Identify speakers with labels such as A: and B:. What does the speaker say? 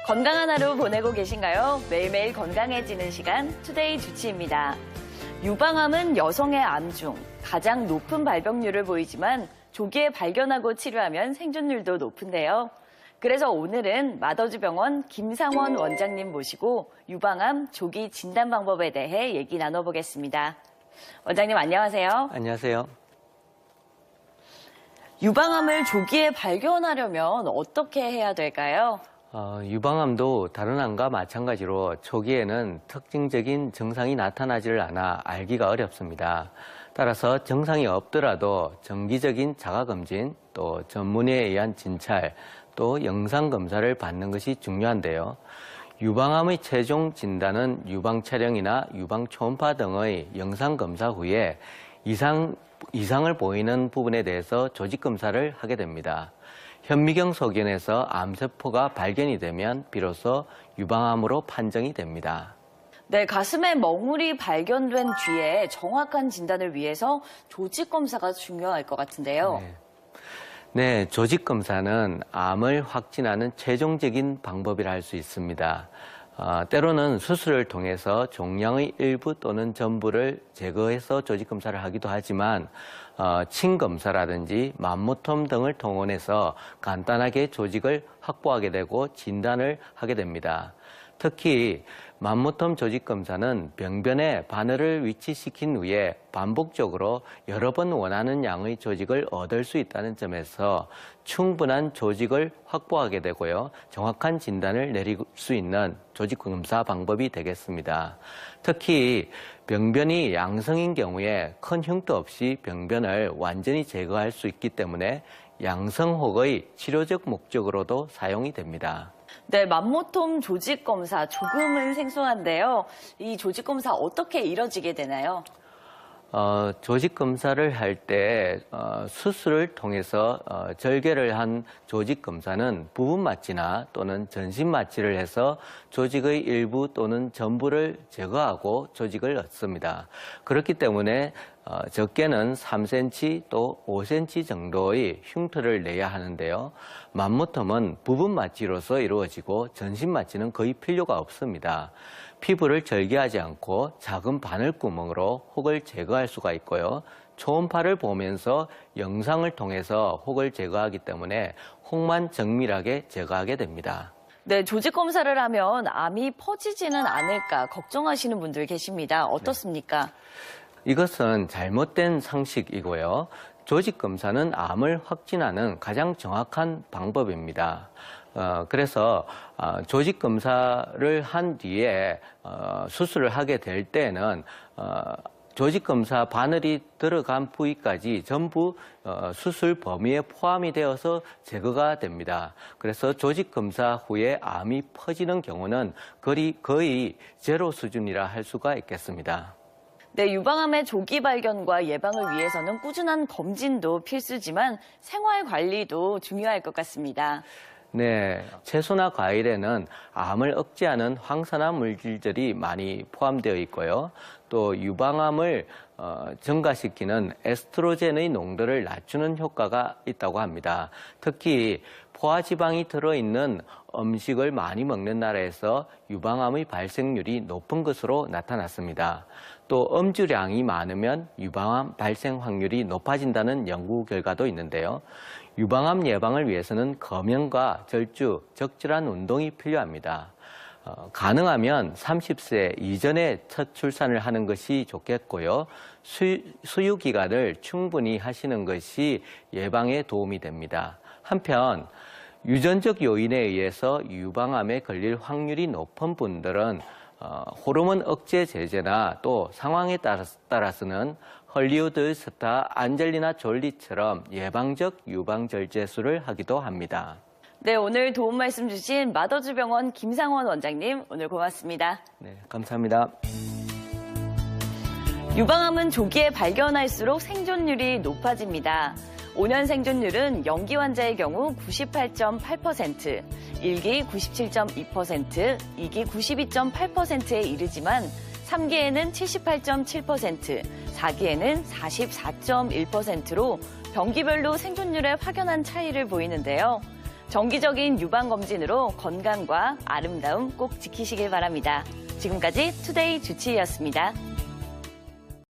A: 건강한 하루 보내고 계신가요? 매일매일 건강해지는 시간 투데이 주치입니다. 유방암은 여성의 암 중 가장 높은 발병률을 보이지만 조기에 발견하고 치료하면 생존율도 높은데요. 그래서 오늘은 마더즈병원 김상원 원장님 모시고 유방암 조기 진단 방법에 대해 얘기 나눠보겠습니다. 원장님 안녕하세요.
B: 안녕하세요.
A: 유방암을 조기에 발견하려면 어떻게 해야 될까요?
B: 유방암도 다른 암과 마찬가지로 초기에는 특징적인 증상이 나타나지를 않아 알기가 어렵습니다. 따라서 증상이 없더라도 정기적인 자가검진, 또 전문의에 의한 진찰, 또 영상검사를 받는 것이 중요한데요. 유방암의 최종 진단은 유방촬영이나 유방초음파 등의 영상검사 후에 이상을 보이는 부분에 대해서 조직검사를 하게 됩니다. 현미경 소견에서 암세포가 발견이 되면 비로소 유방암으로 판정이 됩니다.
A: 네, 가슴에 멍울이 발견된 뒤에 정확한 진단을 위해서 조직검사가 중요할 것 같은데요.
B: 네, 조직검사는 암을 확진하는 최종적인 방법이라 할 수 있습니다. 때로는 수술을 통해서 종양의 일부 또는 전부를 제거해서 조직검사를 하기도 하지만 침검사라든지 맘모톰 등을 통원해서 간단하게 조직을 확보하게 되고 진단을 하게 됩니다. 특히 맘모톰 조직검사는 병변에 바늘을 위치시킨 후에 반복적으로 여러 번 원하는 양의 조직을 얻을 수 있다는 점에서 충분한 조직을 확보하게 되고요. 정확한 진단을 내릴 수 있는 조직검사 방법이 되겠습니다. 특히 병변이 양성인 경우에 큰 흉터 없이 병변을 완전히 제거할 수 있기 때문에 양성혹의 치료적 목적으로도 사용이 됩니다.
A: 네, 맘모톰 조직검사 조금은 생소한데요. 이 조직검사 어떻게 이뤄지게 되나요?
B: 조직검사를 할 때 수술을 통해서 절개를 한 조직검사는 부분 마취나 또는 전신 마취를 해서 조직의 일부 또는 전부를 제거하고 조직을 얻습니다. 그렇기 때문에 적게는 3cm 또 5cm 정도의 흉터를 내야 하는데요. 맘모톰은 부분 마취로서 이루어지고 전신 마취는 거의 필요가 없습니다. 피부를 절개하지 않고 작은 바늘구멍으로 혹을 제거할 수가 있고요. 초음파를 보면서 영상을 통해서 혹을 제거하기 때문에 혹만 정밀하게 제거하게 됩니다.
A: 네, 조직검사를 하면 암이 퍼지지는 않을까 걱정하시는 분들 계십니다. 어떻습니까?
B: 이것은 잘못된 상식이고요. 조직검사는 암을 확진하는 가장 정확한 방법입니다. 그래서 조직검사를 한 뒤에 수술을 하게 될 때는 조직검사 바늘이 들어간 부위까지 전부 수술 범위에 포함이 되어서 제거가 됩니다. 그래서 조직검사 후에 암이 퍼지는 경우는 거의 제로 수준이라 할 수가 있겠습니다.
A: 네, 유방암의 조기 발견과 예방을 위해서는 꾸준한 검진도 필수지만 생활 관리도 중요할 것 같습니다.
B: 네, 채소나 과일에는 암을 억제하는 황산화 물질들이 많이 포함되어 있고요. 또 유방암을 증가시키는 에스트로겐의 농도를 낮추는 효과가 있다고 합니다. 특히 포화지방이 들어있는 음식을 많이 먹는 나라에서 유방암의 발생률이 높은 것으로 나타났습니다. 또 음주량이 많으면 유방암 발생 확률이 높아진다는 연구 결과도 있는데요. 유방암 예방을 위해서는 검연과 절주, 적절한 운동이 필요합니다. 가능하면 30세 이전에 첫 출산을 하는 것이 좋겠고요. 수유 기간을 충분히 하시는 것이 예방에 도움이 됩니다. 한편 유전적 요인에 의해서 유방암에 걸릴 확률이 높은 분들은 호르몬 억제 제제나 또 상황에 따라서는 헐리우드 스타 안젤리나 졸리처럼 예방적 유방절제술을 하기도 합니다.
A: 네, 오늘 도움 말씀 주신 마더즈병원 김상원 원장님, 오늘 고맙습니다.
B: 네, 감사합니다.
A: 유방암은 조기에 발견할수록 생존율이 높아집니다. 5년 생존율은 영기 환자의 경우 98.8%, 1기 97.2%, 2기 92.8%에 이르지만 3기에는 78.7%, 4기에는 44.1%로 병기별로 생존율에 확연한 차이를 보이는데요. 정기적인 유방검진으로 건강과 아름다움 꼭 지키시길 바랍니다. 지금까지 투데이 주치의였습니다.